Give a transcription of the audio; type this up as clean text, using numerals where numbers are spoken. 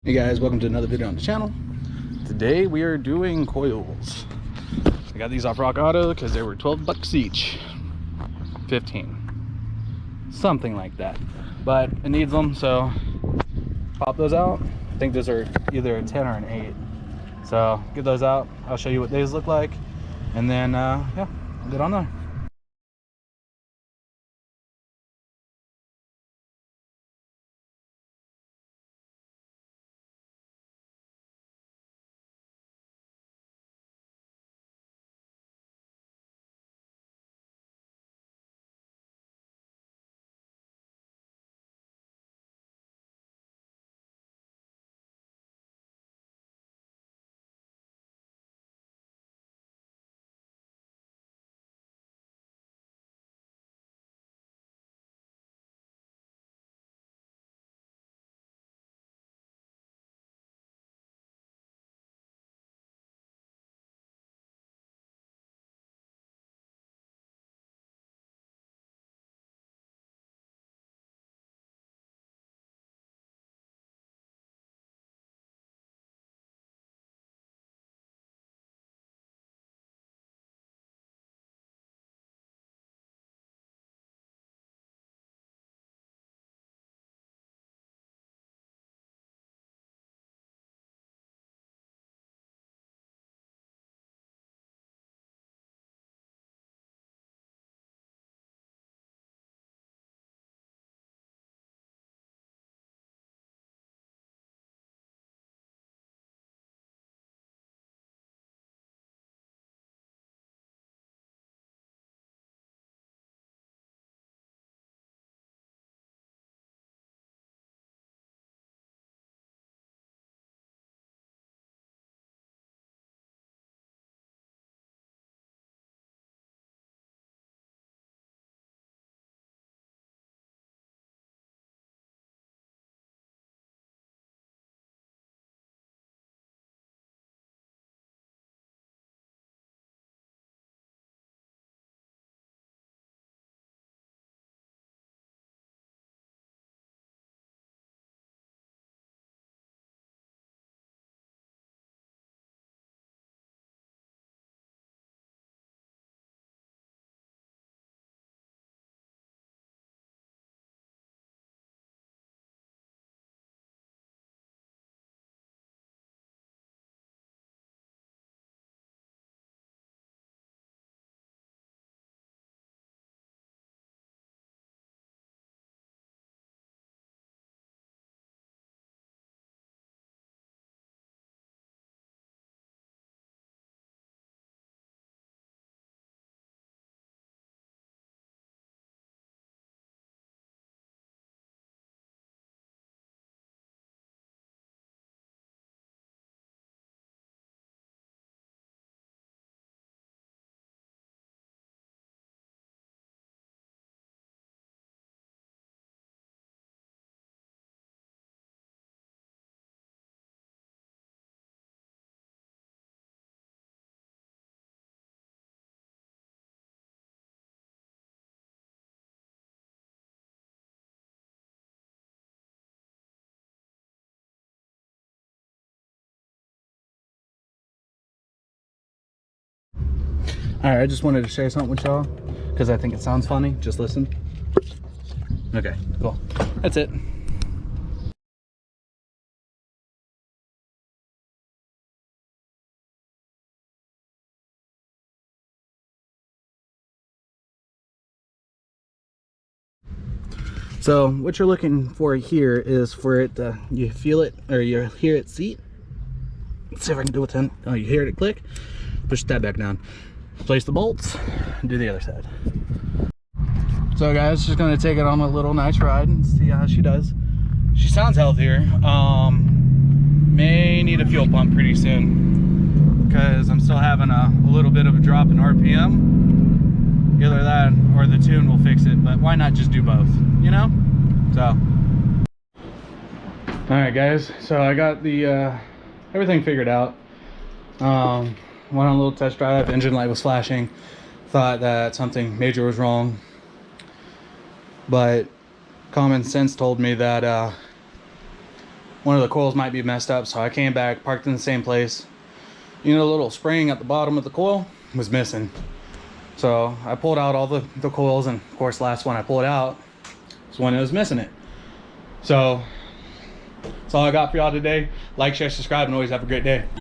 Hey guys, welcome to another video on the channel. Today we are doing coils. I got these off Rock Auto because they were 12 bucks each. 15. Something like that. But it needs them, so pop those out. I think those are either a 10 or an 8. So get those out. I'll show you what these look like. And then, yeah, we'll get on there. Alright, I just wanted to share something with y'all because I think it sounds funny. Just listen. Okay, cool. That's it. So what you're looking for here is for it to, you feel it or you hear it seat. Let's see if I can do it. Oh, you hear it click. Push that back down. Place the bolts. Do the other side. So guys, just gonna take it on a little nice ride and see how she does. She sounds healthier. May need a fuel pump pretty soon because I'm still having a little bit of a drop in RPM. Either that or the tune will fix it, but why not just do both, you know? So, all right guys, so I got the everything figured out. Went on a little test drive, engine light was flashing, thought that something major was wrong, but common sense told me that one of the coils might be messed up, so I came back, parked in the same place. You know, the little spring at the bottom of the coil was missing. So I pulled out all the coils, and of course last one I pulled out was when it was missing it. So that's all I got for y'all today. Like, share, subscribe, and always have a great day.